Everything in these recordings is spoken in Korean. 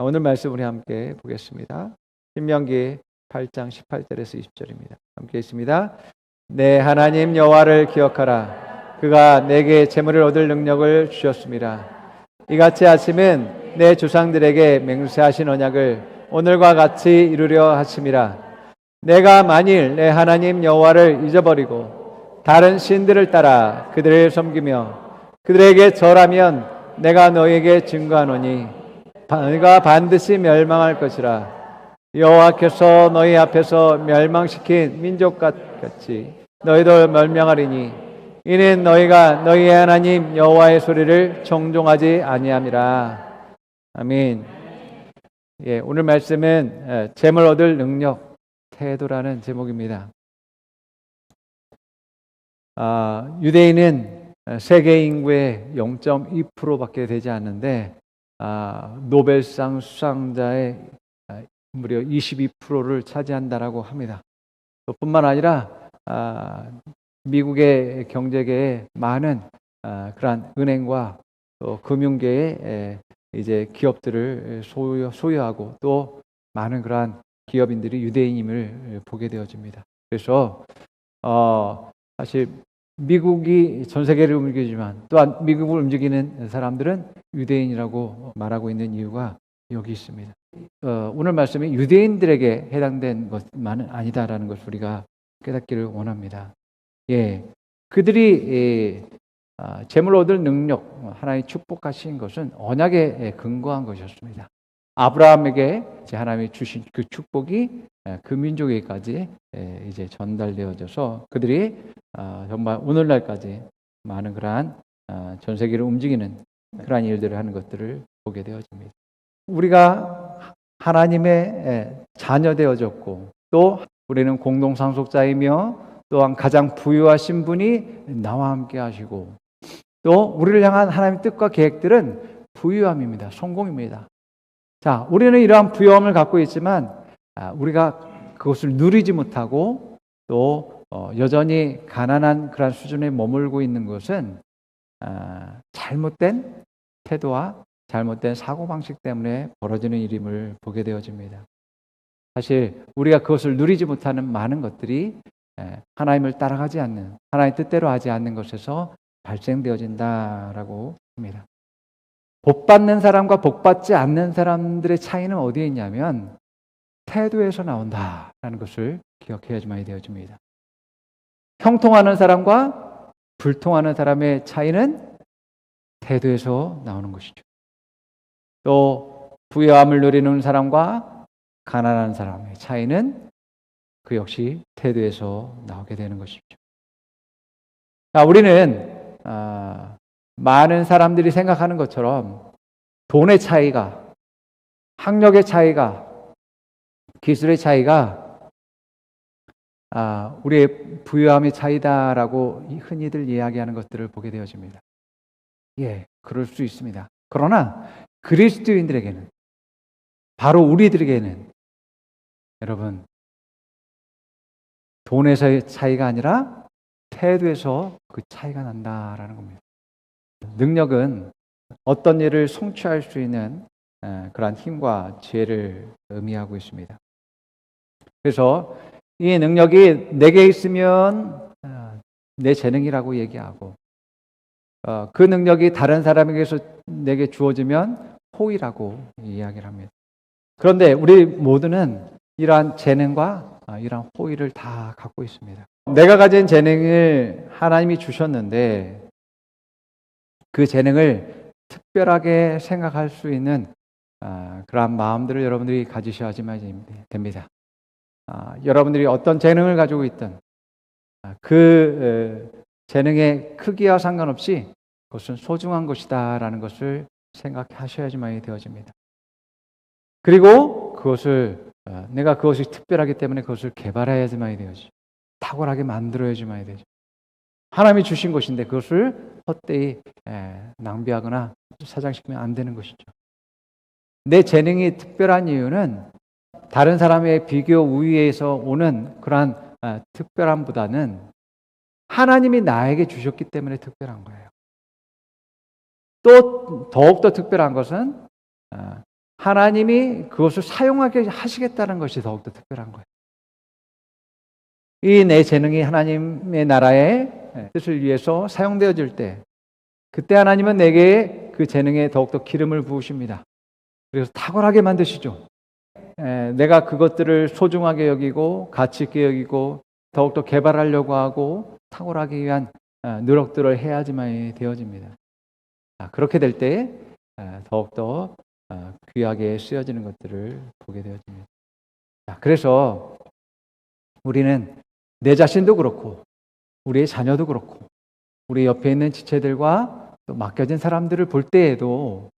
오늘 말씀 우리 함께 보겠습니다. 신명기 8장 18절에서 20절입니다. 함께 있습니다. 내 하나님 여호와를 기억하라. 그가 내게 재물을 얻을 능력을 주셨습니다. 이같이 하심은 내 조상들에게 맹세하신 언약을 오늘과 같이 이루려 하심이라. 내가 만일 내 하나님 여호와를 잊어버리고 다른 신들을 따라 그들을 섬기며 그들에게 절하면 내가 너에게 증거하노니 너희가 반드시 멸망할 것이라. 여호와께서 너희 앞에서 멸망시킨 민족같이 너희도 멸망하리니 이는 너희가 너희 하나님 여호와의 소리를 정종하지 아니함이라. 아멘. 오늘 말씀은 재물 얻을 능력, 태도라는 제목입니다. 유대인은 세계 인구의 0.2%밖에 되지 않는데 노벨상 수상자의 무려 22%를 차지한다라고 합니다. 뿐만 아니라 미국의 경제계에 많은 그러한 은행과 또 금융계의 이제 기업들을 소유하고 또 많은 그러한 기업인들이 유대인임을 보게 되어집니다. 그래서 사실 미국이 전 세계를 움직이지만 또한 미국을 움직이는 사람들은 유대인이라고 말하고 있는 이유가 여기 있습니다. 오늘 말씀이 유대인들에게 해당된 것만은 아니다라는 것을 우리가 깨닫기를 원합니다. 그들이 재물 얻을 능력, 하나님이 축복하신 것은 언약에 근거한 것이었습니다. 아브라함에게 하나님이 주신 그 축복이 그 민족에게까지 이제 전달되어져서 그들이 정말 오늘날까지 많은 그러한 전 세계를 움직이는 그러한 일들을 하는 것들을 보게 되어집니다. 우리가 하나님의 자녀 되어졌고 또 우리는 공동 상속자이며 또한 가장 부유하신 분이 나와 함께 하시고 또 우리를 향한 하나님의 뜻과 계획들은 부유함입니다. 성공입니다. 자, 우리는 이러한 부유함을 갖고 있지만 우리가 그것을 누리지 못하고 또 여전히 가난한 그런 수준에 머물고 있는 것은 잘못된 태도와 잘못된 사고방식 때문에 벌어지는 일임을 보게 되어집니다. 사실 우리가 그것을 누리지 못하는 많은 것들이 하나님을 따라가지 않는, 하나님의 뜻대로 하지 않는 것에서 발생되어진다라고 합니다. 복받는 사람과 복받지 않는 사람들의 차이는 어디에 있냐면 태도에서 나온다라는 것을 기억해야지만 되어집니다. 형통하는 사람과 불통하는 사람의 차이는 태도에서 나오는 것이죠. 또 부유함을 누리는 사람과 가난한 사람의 차이는 그 역시 태도에서 나오게 되는 것이죠. 우리는 많은 사람들이 생각하는 것처럼 돈의 차이가, 학력의 차이가, 기술의 차이가 우리의 부유함의 차이다라고 흔히들 이야기하는 것들을 보게 되어집니다. 그럴 수 있습니다. 그러나 그리스도인들에게는, 바로 우리들에게는 여러분, 돈에서의 차이가 아니라 태도에서 그 차이가 난다라는 겁니다. 능력은 어떤 일을 성취할 수 있는 그러한 힘과 지혜를 의미하고 있습니다. 그래서 이 능력이 내게 있으면 내 재능이라고 얘기하고 그 능력이 다른 사람에게서 내게 주어지면 호의라고 이야기를 합니다. 그런데 우리 모두는 이러한 재능과 이러한 호의를 다 갖고 있습니다. 내가 가진 재능을 하나님이 주셨는데 그 재능을 특별하게 생각할 수 있는 그러한 마음들을 여러분들이 가지셔야지만 됩니다. 여러분들이 어떤 재능을 가지고 있든 그 재능의 크기와 상관없이 그것은 소중한 것이다라는 것을 생각하셔야지만 되어집니다. 그리고 그것을 내가 그것이 특별하기 때문에 그것을 개발해야지만 되어지죠. 탁월하게 만들어야지만 되죠. 하나님이 주신 것인데 그것을 헛되이 낭비하거나 사장시키면 안 되는 것이죠. 내 재능이 특별한 이유는 다른 사람의 비교 우위에서 오는 그러한 특별함보다는 하나님이 나에게 주셨기 때문에 특별한 거예요. 또 더욱더 특별한 것은 하나님이 그것을 사용하게 하시겠다는 것이 더욱더 특별한 거예요. 이 내 재능이 하나님의 나라의 뜻을 위해서 사용되어질 때, 그때 하나님은 내게 그 재능에 더욱더 기름을 부으십니다. 그래서 탁월하게 만드시죠. 내가 그것들을 소중하게 여기고 가치 있게 여기고 더욱더 개발하려고 하고 탁월하기 위한 노력들을 해야지만 되어집니다. 그렇게 될 때 더욱더 귀하게 쓰여지는 것들을 보게 되어집니다. 그래서 우리는 내 자신도 그렇고 우리의 자녀도 그렇고 우리 옆에 있는 지체들과 또 맡겨진 사람들을 볼 때에도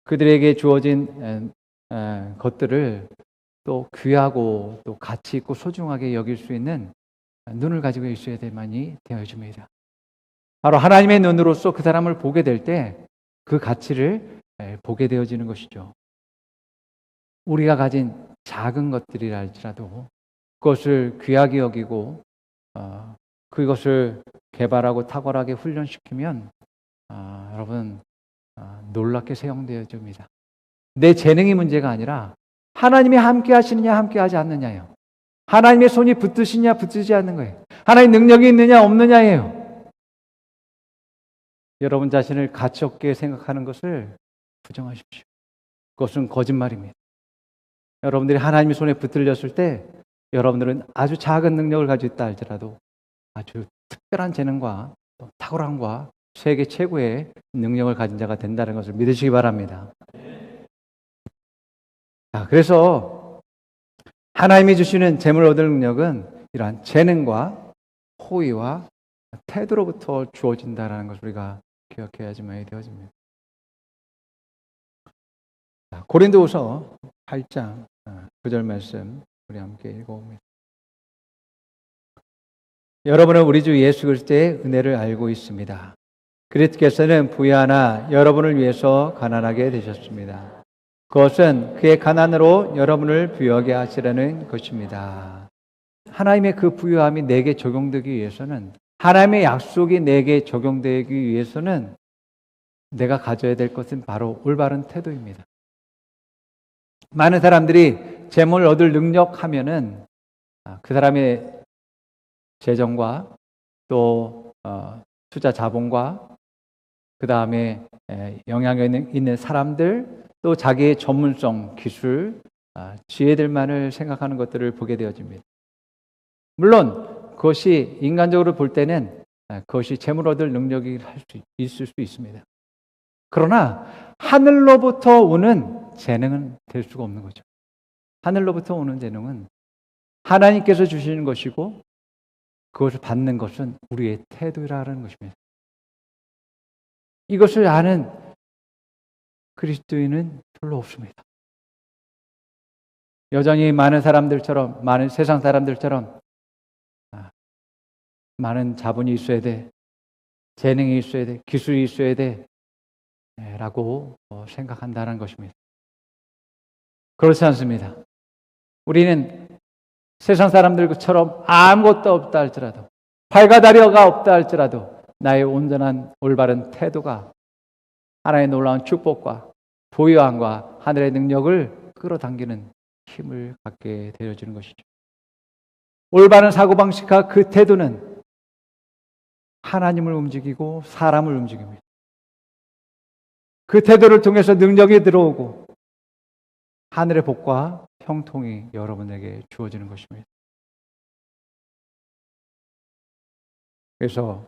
그들에게 주어진 것들을 또 귀하고 또 가치 있고 소중하게 여길 수 있는 눈을 가지고 있어야 될만이 되어집니다. 바로 하나님의 눈으로서 그 사람을 보게 될 때 그 가치를 보게 되어지는 것이죠. 우리가 가진 작은 것들이라 할지라도 그것을 귀하게 여기고 그것을 개발하고 탁월하게 훈련시키면 여러분 놀랍게 사용되어집니다. 내 재능이 문제가 아니라 하나님이 함께 하시느냐 함께 하지 않느냐예요. 하나님의 손이 붙으시냐 붙지 않는 거예요. 하나님의 능력이 있느냐 없느냐예요. 여러분 자신을 가치 없게 생각하는 것을 부정하십시오. 그것은 거짓말입니다. 여러분들이 하나님의 손에 붙들렸을 때 여러분들은 아주 작은 능력을 가지고 있다 할지라도 아주 특별한 재능과 탁월함과 세계 최고의 능력을 가진 자가 된다는 것을 믿으시기 바랍니다. 그래서 하나님이 주시는 재물 얻을 능력은 이러한 재능과 호의와 태도로부터 주어진다는 것을 우리가 기억해야지만 되어집니다. 고린도후서 8장 9절 말씀 우리 함께 읽어봅니다. 여러분은 우리 주 예수 그리스도의 은혜를 알고 있습니다. 그리스도께서는 부유하나 여러분을 위해서 가난하게 되셨습니다. 그것은 그의 가난으로 여러분을 부유하게 하시라는 것입니다. 하나님의 그 부유함이 내게 적용되기 위해서는, 하나님의 약속이 내게 적용되기 위해서는 내가 가져야 될 것은 바로 올바른 태도입니다. 많은 사람들이 재물을 얻을 능력 하면은 그 사람의 재정과 또 투자 자본과 그 다음에 영향력 있는 사람들, 또 자기의 전문성, 기술, 지혜들만을 생각하는 것들을 보게 되어집니다. 물론 그것이 인간적으로 볼 때는 그것이 재물 얻을 능력이 있을 수 있습니다. 그러나 하늘로부터 오는 재능은 될 수가 없는 거죠. 하늘로부터 오는 재능은 하나님께서 주시는 것이고 그것을 받는 것은 우리의 태도라는 것입니다. 이것을 아는 그리스도인은 별로 없습니다. 여전히 많은 사람들처럼, 많은 세상 사람들처럼 많은 자본이 있어야 돼, 재능이 있어야 돼, 기술이 있어야 돼 라고 생각한다는 것입니다. 그렇지 않습니다. 우리는 세상 사람들처럼 아무것도 없다 할지라도, 팔과 다리가 없다 할지라도 나의 온전한 올바른 태도가 하나님의 놀라운 축복과 부유함과 하늘의 능력을 끌어당기는 힘을 갖게 되어지는 것이죠. 올바른 사고방식과 그 태도는 하나님을 움직이고 사람을 움직입니다. 그 태도를 통해서 능력이 들어오고 하늘의 복과 형통이 여러분에게 주어지는 것입니다. 그래서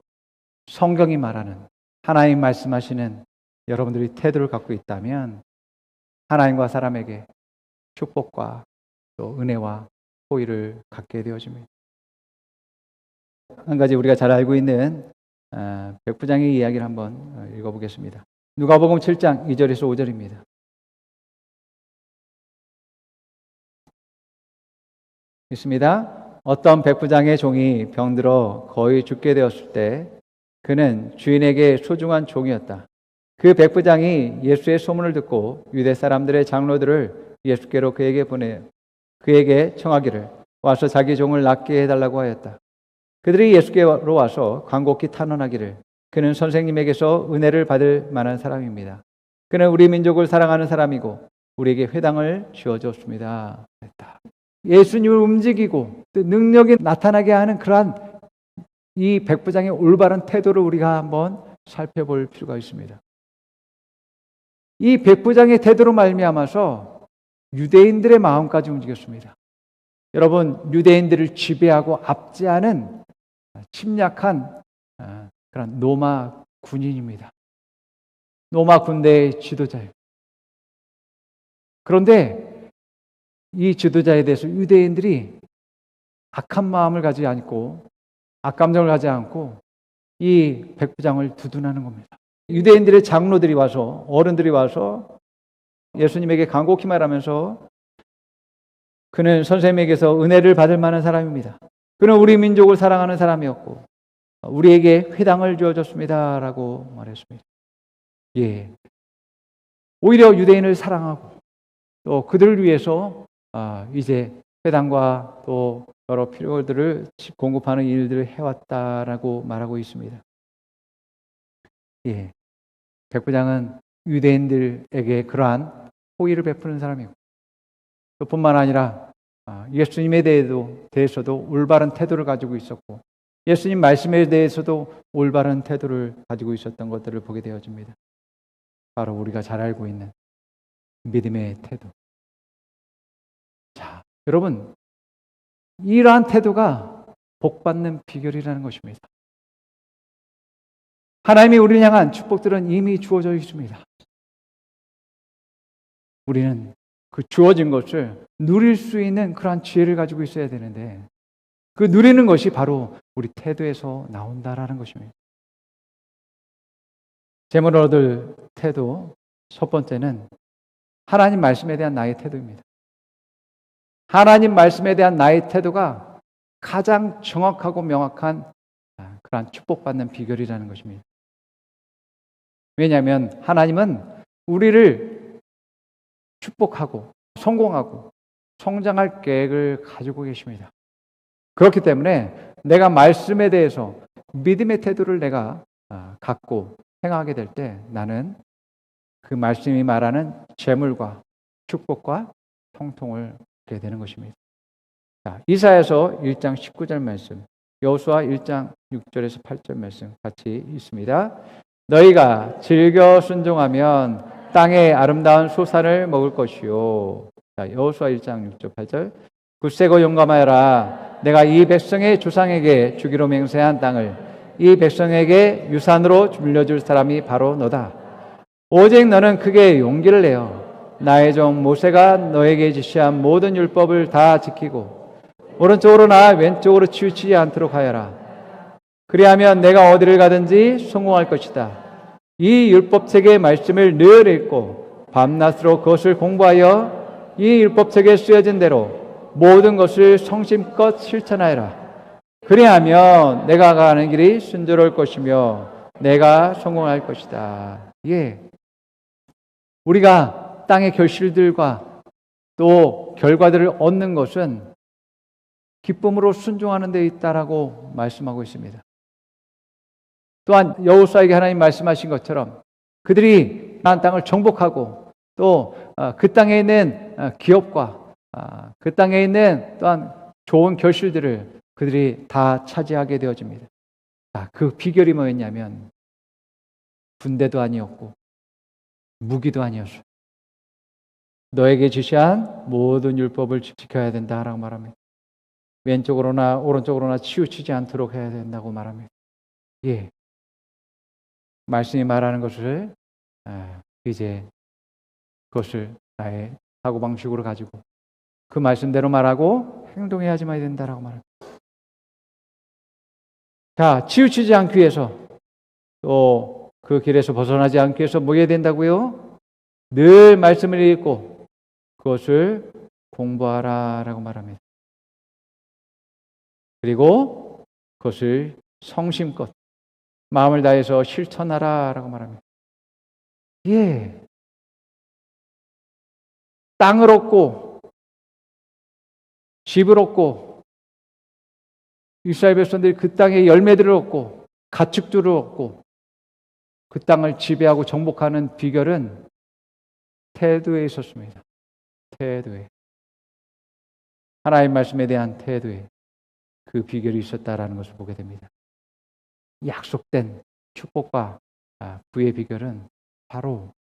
성경이 말하는, 하나님 말씀하시는 여러분들이 태도를 갖고 있다면 하나님과 사람에게 축복과 또 은혜와 호의를 갖게 되어집니다. 한 가지 우리가 잘 알고 있는 백부장의 이야기를 한번 읽어보겠습니다. 누가복음 7장 2절에서 5절입니다. 있습니다. 어떤 백부장의 종이 병들어 거의 죽게 되었을 때 그는 주인에게 소중한 종이었다. 그 백부장이 예수의 소문을 듣고 유대 사람들의 장로들을 예수께로 그에게 보내 그에게 청하기를 와서 자기 종을 낫게 해달라고 하였다. 그들이 예수께로 와서 간곡히 탄원하기를 그는 선생님에게서 은혜를 받을 만한 사람입니다. 그는 우리 민족을 사랑하는 사람이고 우리에게 회당을 지어줬습니다. 예수님을 움직이고 또 능력이 나타나게 하는 그러한 이 백부장의 올바른 태도를 우리가 한번 살펴볼 필요가 있습니다. 이 백부장의 태도로 말미암아서 유대인들의 마음까지 움직였습니다. 여러분, 유대인들을 지배하고 압제하는 침략한 그런 로마 군인입니다. 로마 군대의 지도자예요. 그런데 이 지도자에 대해서 유대인들이 악한 마음을 가지지 않고 악감정을 가지지 않고 이 백부장을 두둔하는 겁니다. 유대인들의 장로들이 와서 어른들이 와서 예수님에게 간곡히 말하면서 그는 선생님에게서 은혜를 받을 만한 사람입니다. 그는 우리 민족을 사랑하는 사람이었고 우리에게 회당을 주어줬습니다 라고 말했습니다. 예, 오히려 유대인을 사랑하고 또 그들을 위해서 이제 회당과 또 여러 필요들을 공급하는 일들을 해왔다라고 말하고 있습니다. 예, 백부장은 유대인들에게 그러한 호의를 베푸는 사람이고 또 뿐만 아니라 예수님에 대해서도 올바른 태도를 가지고 있었고 예수님 말씀에 대해서도 올바른 태도를 가지고 있었던 것들을 보게 되어집니다. 바로 우리가 잘 알고 있는 믿음의 태도. 자, 여러분, 이러한 태도가 복받는 비결이라는 것입니다. 하나님이 우리를 향한 축복들은 이미 주어져 있습니다. 우리는 그 주어진 것을 누릴 수 있는 그러한 지혜를 가지고 있어야 되는데 그 누리는 것이 바로 우리 태도에서 나온다라는 것입니다. 재물을 얻을 태도, 첫 번째는 하나님 말씀에 대한 나의 태도입니다. 하나님 말씀에 대한 나의 태도가 가장 정확하고 명확한 그러한 축복받는 비결이라는 것입니다. 왜냐하면 하나님은 우리를 축복하고 성공하고 성장할 계획을 가지고 계십니다. 그렇기 때문에 내가 말씀에 대해서 믿음의 태도를 내가 갖고 행하게 될 때 나는 그 말씀이 말하는 재물과 축복과 형통을 얻게 되는 것입니다. 자, 이사야서 1장 19절 말씀, 여호수아 1장 6절에서 8절 말씀 같이 있습니다. 너희가 즐겨 순종하면 땅의 아름다운 소산을 먹을 것이요. 자, 여호수아 1장 6절 8절. 굳세고 용감하여라. 내가 이 백성의 조상에게 주기로 맹세한 땅을 이 백성에게 유산으로 물려줄 사람이 바로 너다. 오직 너는 크게 용기를 내어 나의 종 모세가 너에게 지시한 모든 율법을 다 지키고 오른쪽으로나 왼쪽으로 치우치지 않도록 하여라. 그리하면 내가 어디를 가든지 성공할 것이다. 이 율법책의 말씀을 늘 읽고 밤낮으로 그것을 공부하여 이 율법책에 쓰여진 대로 모든 것을 성심껏 실천하여라. 그리하면 내가 가는 길이 순조로울 것이며 내가 성공할 것이다. 예, 우리가 땅의 결실들과 또 결과들을 얻는 것은 기쁨으로 순종하는 데 있다라고 말씀하고 있습니다. 또한 여호수아에게 하나님 말씀하신 것처럼 그들이 그 땅을 정복하고 또 그 땅에 있는 기업과 그 땅에 있는 또한 좋은 결실들을 그들이 다 차지하게 되어집니다. 그 비결이 뭐였냐면 군대도 아니었고 무기도 아니었어요. 너에게 지시한 모든 율법을 지켜야 된다라고 말합니다. 왼쪽으로나 오른쪽으로나 치우치지 않도록 해야 된다고 말합니다. 예, 말씀이 말하는 것을 이제 그것을 나의 사고방식으로 가지고 그 말씀대로 말하고 행동해야지만 된다라고 말합니다. 자, 치우치지 않기 위해서 또 그 길에서 벗어나지 않기 위해서 뭐 해야 된다고요? 늘 말씀을 읽고 그것을 공부하라라고 말합니다. 그리고 그것을 성심껏 마음을 다해서 실천하라라고 말합니다. 예, 땅을 얻고 집을 얻고 이스라엘 백성들이 그 땅의 열매들을 얻고 가축들을 얻고 그 땅을 지배하고 정복하는 비결은 태도에 있었습니다. 태도에. 하나님 말씀에 대한 태도에 그 비결이 있었다라는 것을 보게 됩니다. 약속된 축복과 부의 비결은 바로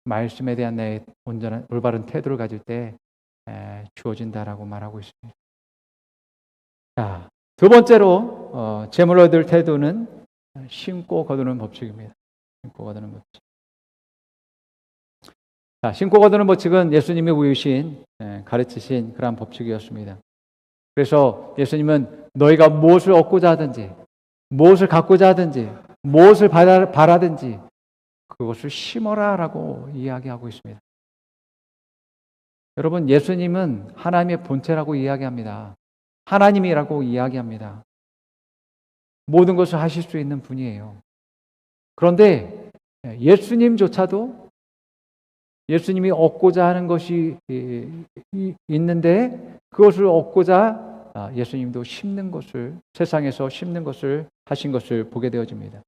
말씀에 대한 내 온전한 올바른 태도를 가질 때 주어진다라고 말하고 있습니다. 자, 두 번째로 재물 얻을 태도는 심고 거두는 법칙입니다. 심고 거두는 법칙. 자, 심고 거두는 법칙은 예수님이 보이신 가르치신 그러한 법칙이었습니다. 그래서 예수님은 너희가 무엇을 얻고자 하든지 무엇을 갖고자 하든지 무엇을 바라든지 그것을 심어라라고 이야기하고 있습니다. 여러분, 예수님은 하나님의 본체라고 이야기합니다. 하나님이라고 이야기합니다. 모든 것을 하실 수 있는 분이에요. 그런데 예수님조차도 예수님이 얻고자 하는 것이 있는데 그것을 얻고자 예수님도 심는 것을, 세상에서 심는 것을 하신 것을 보게 되어집니다.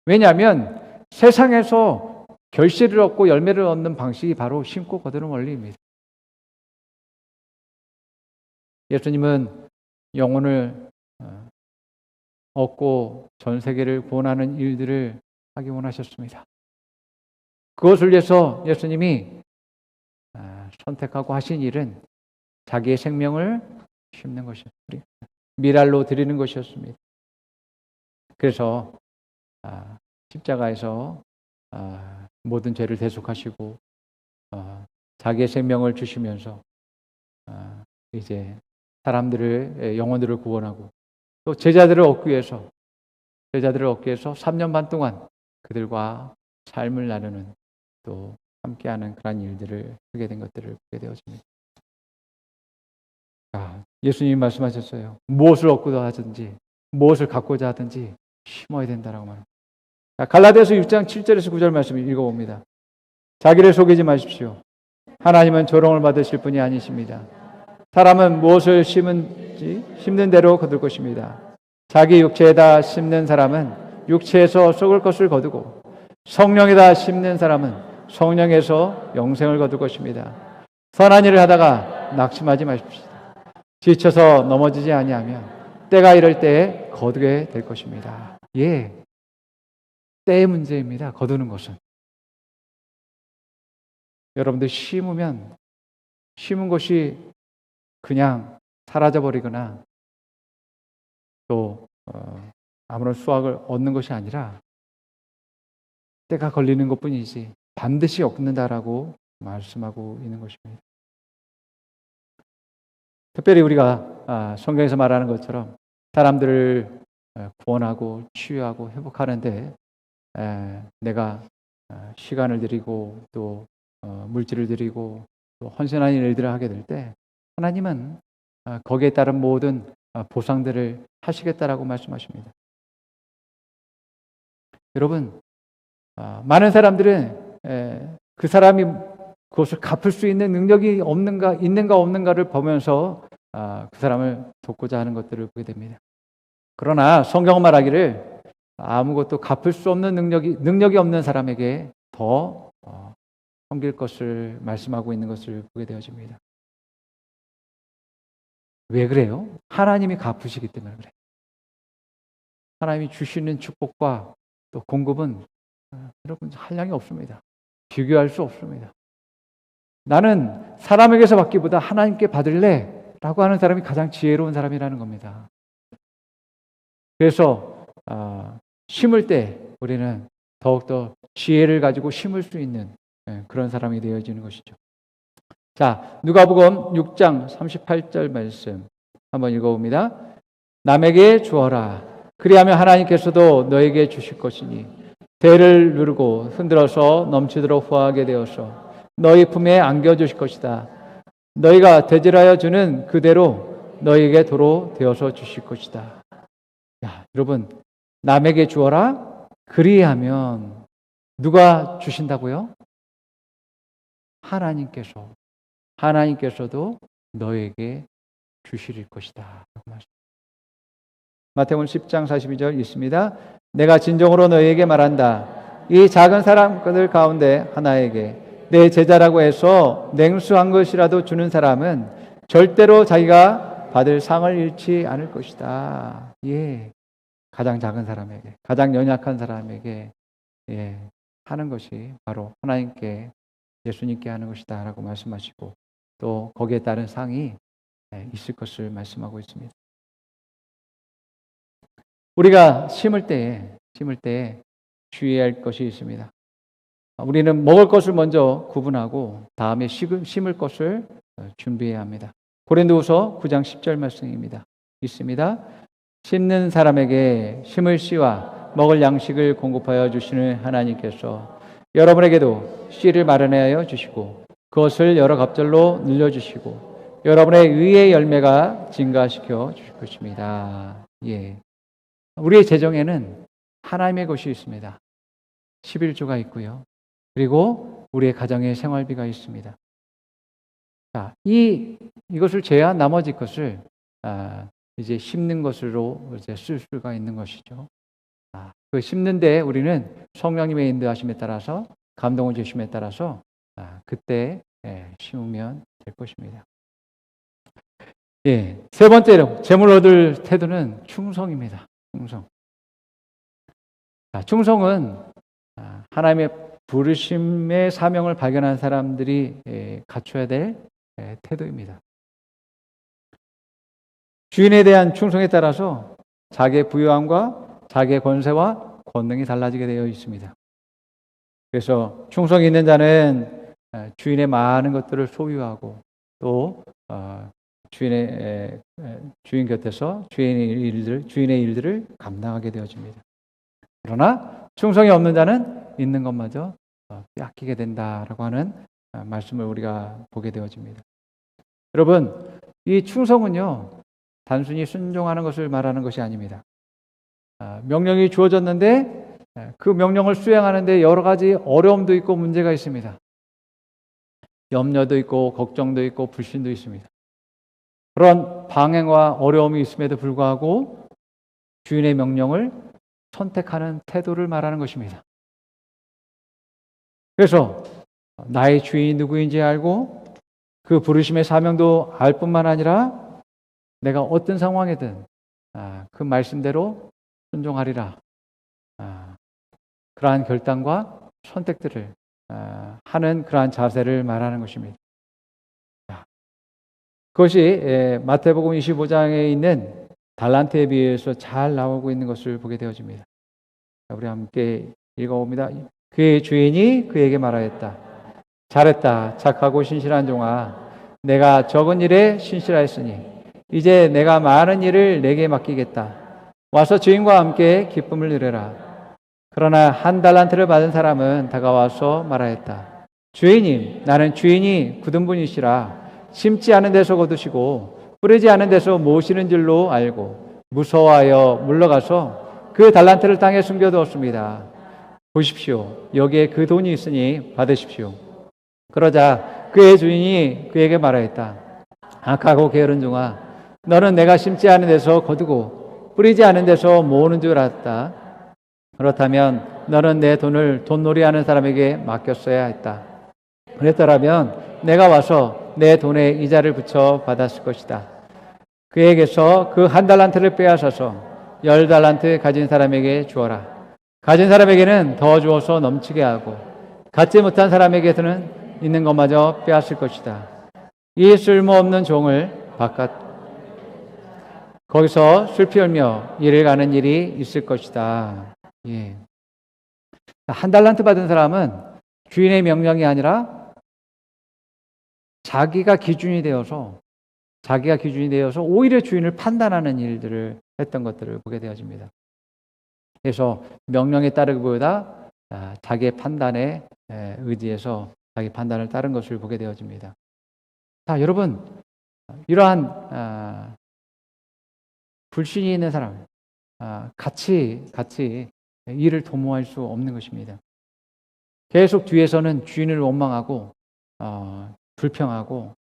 왜냐하면 세상에서 결실을 얻고 열매를 얻는 방식이 바로 심고 거두는 원리입니다. 예수님은 영혼을 얻고 전 세계를 구원하는 일들을 하기 원하셨습니다. 그것을 위해서 예수님이 선택하고 하신 일은 자기의 생명을 심는 것이었습니다. 미랄로 드리는 것이었습니다. 그래서 십자가에서 모든 죄를 대속하시고 자기의 생명을 주시면서 이제 사람들을 영혼들을 구원하고 또 제자들을 얻기 위해서 3년 반 동안 그들과 삶을 나누는 또 함께하는 그런 일들을 하게 된 것들을 보게 되어집니다. 예수님이 말씀하셨어요. 무엇을 얻고자 하든지 무엇을 갖고자 하든지 심어야 된다라고 말합니다. 갈라디아서 6장 7절에서 9절 말씀을 읽어봅니다. 자기를 속이지 마십시오. 하나님은 조롱을 받으실 분이 아니십니다. 사람은 무엇을 심는 대로 거둘 것입니다. 자기 육체에다 심는 사람은 육체에서 썩을 것을 거두고 성령에다 심는 사람은 성령에서 영생을 거둘 것입니다. 선한 일을 하다가 낙심하지 마십시오. 지쳐서 넘어지지 아니하면 때가 이럴 때에 거두게 될 것입니다. 때의 문제입니다. 거두는 것은. 여러분들 심은 것이 그냥 사라져버리거나 또 아무런 수확을 얻는 것이 아니라 때가 걸리는 것뿐이지 반드시 얻는다라고 말씀하고 있는 것입니다. 특별히 우리가 성경에서 말하는 것처럼 사람들을 구원하고 치유하고 회복하는데 내가 시간을 들이고 또 물질을 들이고 또 헌신한 일들을 하게 될 때 하나님은 거기에 따른 모든 보상들을 하시겠다라고 말씀하십니다. 여러분, 많은 사람들은 그 사람이 그것을 갚을 수 있는 능력이 있는가 없는가를 보면서 그 사람을 돕고자 하는 것들을 보게 됩니다. 그러나 성경은 말하기를 아무것도 갚을 수 없는 능력이 없는 사람에게 더 섬길 것을 말씀하고 있는 것을 보게 되어집니다. 왜 그래요? 하나님이 갚으시기 때문에 그래요. 하나님이 주시는 축복과 또 공급은 여러분 한량이 없습니다. 비교할 수 없습니다. 나는 사람에게서 받기보다 하나님께 받을래 라고 하는 사람이 가장 지혜로운 사람이라는 겁니다. 그래서 심을 때 우리는 더욱더 지혜를 가지고 심을 수 있는 그런 사람이 되어지는 것이죠. 자, 누가복음 6장 38절 말씀 한번 읽어봅니다. 남에게 주어라. 그리하면 하나님께서도 너에게 주실 것이니 대를 누르고 흔들어서 넘치도록 후하게 되어서 너희 품에 안겨주실 것이다. 너희가 대질하여 주는 그대로 너희에게 도로 되어서 주실 것이다. 여러분, 남에게 주어라. 그리하면 누가 주신다고요? 하나님께서도 너에게 주실 것이다. 마태복음 10장 42절 있습니다. 내가 진정으로 너희에게 말한다. 이 작은 사람들 가운데 하나에게 내 제자라고 해서 냉수한 것이라도 주는 사람은 절대로 자기가 받을 상을 잃지 않을 것이다. 예. 가장 작은 사람에게, 가장 연약한 사람에게 하는 것이 바로 하나님께, 예수님께 하는 것이다 라고 말씀하시고, 또 거기에 따른 상이 있을 것을 말씀하고 있습니다. 우리가 심을 때에 주의할 것이 있습니다. 우리는 먹을 것을 먼저 구분하고 다음에 심을 것을 준비해야 합니다. 고린도후서 9장 10절 말씀입니다. 있습니다. 심는 사람에게 심을 씨와 먹을 양식을 공급하여 주시는 하나님께서 여러분에게도 씨를 마련하여 주시고 그것을 여러 갑절로 늘려주시고 여러분의 의의 열매가 증가시켜 주실 것입니다. 예. 우리의 재정에는 하나님의 것이 있습니다. 11조가 있고요. 그리고 우리의 가정의 생활비가 있습니다. 자, 이것을 제외한 나머지 것을 이제 심는 것으로 이제 쓸 수가 있는 것이죠. 그 심는데 우리는 성령님의 인도하심에 따라서, 감동을 주심에 따라서 그때 심으면 될 것입니다. 예, 세 번째로 재물 얻을 태도는 충성입니다. 충성은 하나님의 부르심의 사명을 발견한 사람들이 갖춰야 될 태도입니다. 주인에 대한 충성에 따라서 자기의 부유함과 자기의 권세와 권능이 달라지게 되어 있습니다. 그래서 충성이 있는 자는 주인의 많은 것들을 소유하고 또 주인 곁에서 주인의 일들을 감당하게 되어집니다. 그러나 충성이 없는 자는 있는 것마저 빼앗기게 된다라고 하는 말씀을 우리가 보게 되어집니다. 여러분, 이 충성은요, 단순히 순종하는 것을 말하는 것이 아닙니다. 명령이 주어졌는데 그 명령을 수행하는데 여러 가지 어려움도 있고 문제가 있습니다. 염려도 있고 걱정도 있고 불신도 있습니다. 그런 방해와 어려움이 있음에도 불구하고 주인의 명령을 선택하는 태도를 말하는 것입니다. 그래서 나의 주인이 누구인지 알고 그 부르심의 사명도 알 뿐만 아니라 내가 어떤 상황이든 그 말씀대로 순종하리라. 그러한 결단과 선택들을 하는 그러한 자세를 말하는 것입니다. 그것이 마태복음 25장에 있는 달란트에 비해서 잘 나오고 있는 것을 보게 되어집니다. 우리 함께 읽어봅니다. 그의 주인이 그에게 말하였다. 잘했다. 착하고 신실한 종아. 내가 적은 일에 신실하였으니 이제 내가 많은 일을 내게 맡기겠다. 와서 주인과 함께 기쁨을 누려라. 그러나 한 달란트를 받은 사람은 다가와서 말하였다. 주인님, 나는 주인이 굳은 분이시라. 심지 않은 데서 거두시고 뿌리지 않은 데서 모으시는 줄로 알고 무서워하여 물러가서 그 달란트를 땅에 숨겨두었습니다. 보십시오. 여기에 그 돈이 있으니 받으십시오. 그러자 그의 주인이 그에게 말하였다. 악하고 게으른 종아, 너는 내가 심지 않은 데서 거두고 뿌리지 않은 데서 모으는 줄 알았다. 그렇다면 너는 내 돈을 돈놀이하는 사람에게 맡겼어야 했다. 그랬더라면 내가 와서 내 돈에 이자를 붙여 받았을 것이다. 그에게서 그 한 달란트를 빼앗아서 10달란트 가진 사람에게 주어라. 가진 사람에게는 더 주어서 넘치게 하고 갖지 못한 사람에게서는 있는 것마저 빼앗을 것이다. 이 쓸모없는 종을 거기서 슬피 울며 이를 가는 일이 있을 것이다. 예. 한 달란트 받은 사람은 주인의 명령이 아니라 자기가 기준이 되어서 오히려 주인을 판단하는 일들을 했던 것들을 보게 되어집니다. 그래서 명령에 따르기보다 자기의 판단에 의지해서 자기 판단을 따른 것을 보게 되어집니다. 자, 여러분, 이러한 불신이 있는 사람, 같이 일을 도모할 수 없는 것입니다. 계속 뒤에서는 주인을 원망하고 불평하고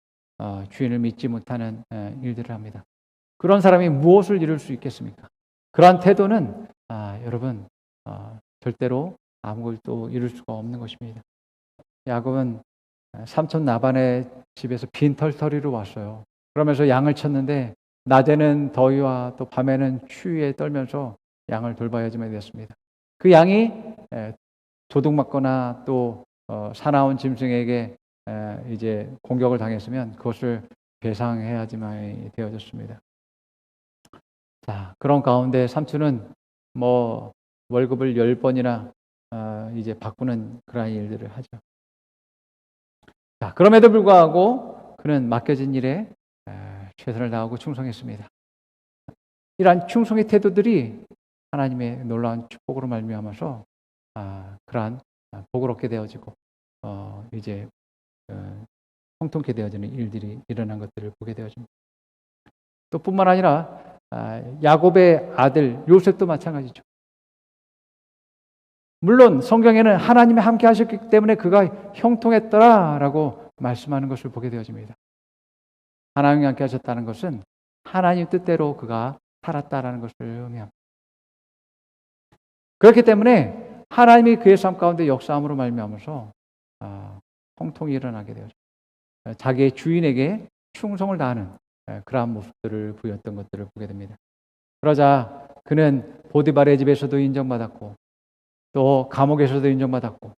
주인을 믿지 못하는 일들을 합니다. 그런 사람이 무엇을 이룰 수 있겠습니까? 그러한 태도는 여러분 절대로 아무것도 이룰 수가 없는 것입니다. 야곱은 삼촌 나반의 집에서 빈털터리로 왔어요. 그러면서 양을 쳤는데 낮에는 더위와 또 밤에는 추위에 떨면서 양을 돌봐야지만 되었습니다. 그 양이 도둑맞거나 또 사나운 짐승에게 이제 공격을 당했으면 그것을 배상해야지만 되어졌습니다. 자, 그런 가운데 삼촌은 뭐 월급을 10번이나 이제 바꾸는 그런 일들을 하죠. 자, 그럼에도 불구하고 그는 맡겨진 일에 최선을 다하고 충성했습니다. 이러한 충성의 태도들이 하나님의 놀라운 축복으로 말미암아서 그러한 복을 얻게 되어지고 이제 형통케 되어지는 일들이 일어난 것들을 보게 되어집니다. 또 뿐만 아니라 야곱의 아들 요셉도 마찬가지죠. 물론 성경에는 하나님이 함께 하셨기 때문에 그가 형통했더라라고 말씀하는 것을 보게 되어집니다. 하나님이 함께 하셨다는 것은 하나님 뜻대로 그가 살았다라는 것을 의미합니다. 그렇기 때문에 하나님이 그의 삶 가운데 역사함으로 말미암아서 형통이 일어나게 되어져. 자기의 주인에게 충성을 다하는 그러한 모습들을 보였던 것들을 보게 됩니다. 그러자 그는 보디발의 집에서도 인정받았고 또 감옥에서도 인정받았고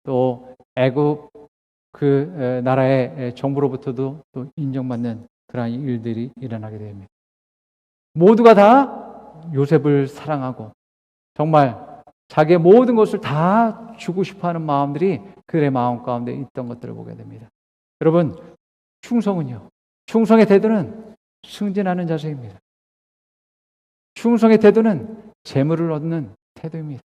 또 애굽 그 나라의 정부로부터도 또 인정받는 그러한 일들이 일어나게 됩니다. 모두가 다 요셉을 사랑하고 정말 자기의 모든 것을 다 주고 싶어하는 마음들이 그들의 마음 가운데 있던 것들을 보게 됩니다. 여러분, 충성은요, 충성의 태도는 승진하는 자세입니다. 충성의 태도는 재물을 얻는 태도입니다.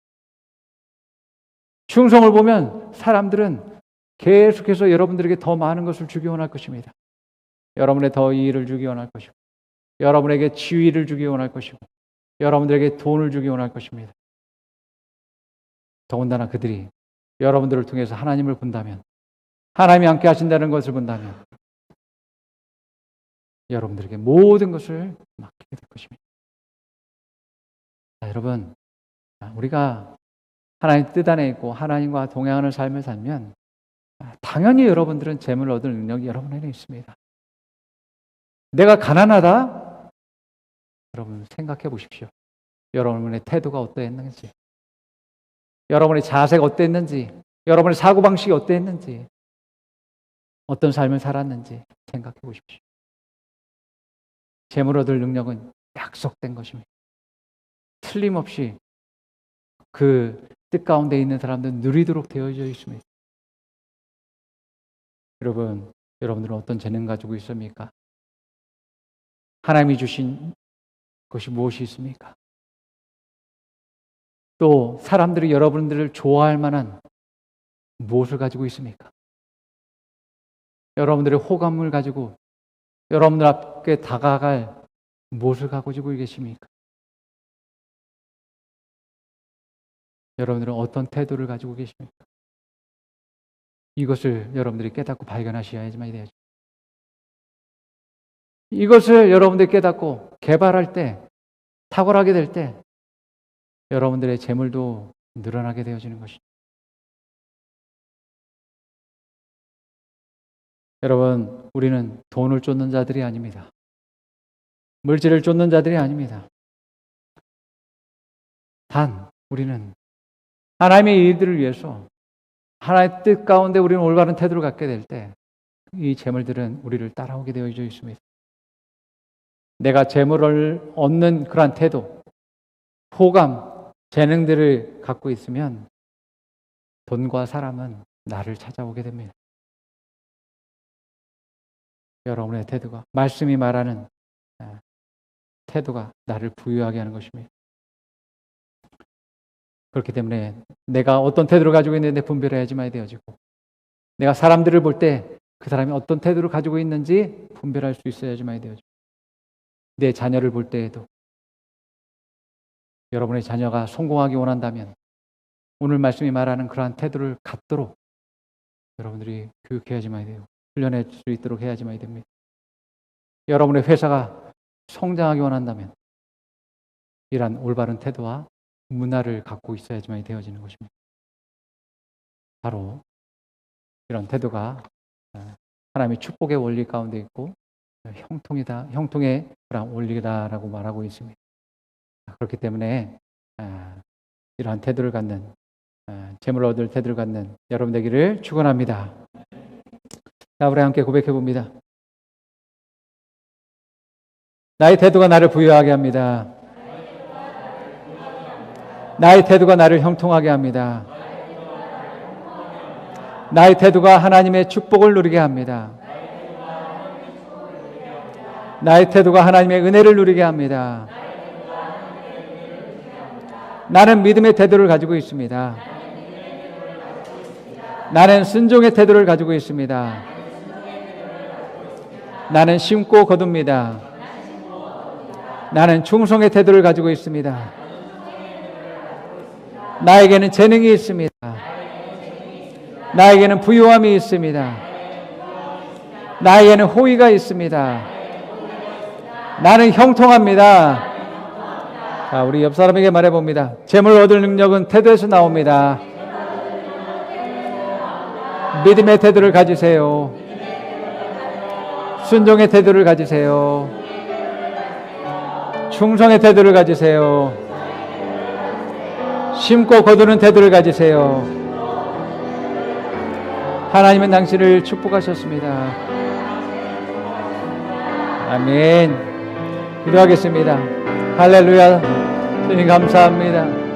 충성을 보면 사람들은 계속해서 여러분들에게 더 많은 것을 주기 원할 것입니다. 여러분의 더 이의를 주기 원할 것이고 여러분에게 지위를 주기 원할 것이고 여러분들에게 돈을 주기 원할 것입니다. 더군다나 그들이 여러분들을 통해서 하나님을 본다면 하나님이 함께 하신다는 것을 본다면 여러분들에게 모든 것을 맡기게 될 것입니다. 자, 여러분, 우리가 하나님 뜻 안에 있고 하나님과 동행하는 삶을 살면 당연히 여러분들은 재물을 얻을 능력이 여러분에게 있습니다. 내가 가난하다? 여러분 생각해 보십시오. 여러분의 태도가 어떠했는지, 여러분의 자세가 어땠는지, 여러분의 사고방식이 어땠는지, 어떤 삶을 살았는지 생각해 보십시오. 재물 얻을 능력은 약속된 것입니다. 틀림없이 그 뜻 가운데 있는 사람들은 누리도록 되어져 있습니다. 여러분, 여러분들은 어떤 재능 가지고 있습니까? 하나님이 주신 것이 무엇이 있습니까? 또 사람들이 여러분들을 좋아할 만한 무엇을 가지고 있습니까? 여러분들의 호감을 가지고 여러분들 앞에 다가갈 무엇을 가지고 계십니까? 여러분들은 어떤 태도를 가지고 계십니까? 이것을 여러분들이 깨닫고 발견하셔야지만 돼야죠. 이것을 여러분들이 깨닫고 개발할 때, 탁월하게 될 때 여러분들의 재물도 늘어나게 되어지는 것입니다. 여러분, 우리는 돈을 쫓는 자들이 아닙니다. 물질을 쫓는 자들이 아닙니다. 단 우리는 하나님의 일들을 위해서 하나님의 뜻 가운데 우리는 올바른 태도를 갖게 될 때 이 재물들은 우리를 따라오게 되어져 있습니다. 내가 재물을 얻는 그러한 태도, 호감, 재능들을 갖고 있으면 돈과 사람은 나를 찾아오게 됩니다. 여러분의 태도가, 말씀이 말하는 태도가 나를 부유하게 하는 것입니다. 그렇기 때문에 내가 어떤 태도를 가지고 있는데 분별해야지만 되어지고 내가 사람들을 볼 때 그 사람이 어떤 태도를 가지고 있는지 분별할 수 있어야지만 되어지고 내 자녀를 볼 때에도 여러분의 자녀가 성공하기 원한다면 오늘 말씀이 말하는 그러한 태도를 갖도록 여러분들이 교육해야지만 돼요. 훈련할 수 있도록 해야지만 됩니다. 여러분의 회사가 성장하기 원한다면 이러한 올바른 태도와 문화를 갖고 있어야지만 되어지는 것입니다. 바로 이런 태도가 하나님의 축복의 원리 가운데 있고 형통의 그런 원리다라고 말하고 있습니다. 그렇기 때문에 이러한 태도를 갖는 재물 얻을 태도를 갖는 여러분 되기를 축원합니다. 자, 우리 함께 고백해 봅니다. 나의 태도가 나를 부유하게 합니다. 나의 태도가 나를 형통하게 합니다. 나의 태도가 하나님의 축복을 누리게 합니다. 나의 태도가 하나님의 은혜를 누리게 합니다. 나는 믿음의 태도를 가지고 있습니다. 나는 순종의 태도를 가지고 있습니다. 나는 심고 거둡니다. 나는 충성의 태도를 가지고 있습니다. 나에게는 재능이 있습니다. 나에게는 부유함이 있습니다. 나에게는 호의가 있습니다. 나는 형통합니다. 자, 우리 옆 사람에게 말해봅니다. 재물 얻을 능력은 태도에서 나옵니다. 믿음의 태도를 가지세요. 순종의 태도를 가지세요. 충성의 태도를 가지세요. 심고 거두는 태도를 가지세요. 하나님은 당신을 축복하셨습니다. 아멘. 기도하겠습니다. 할렐루야. 주님 감사합니다.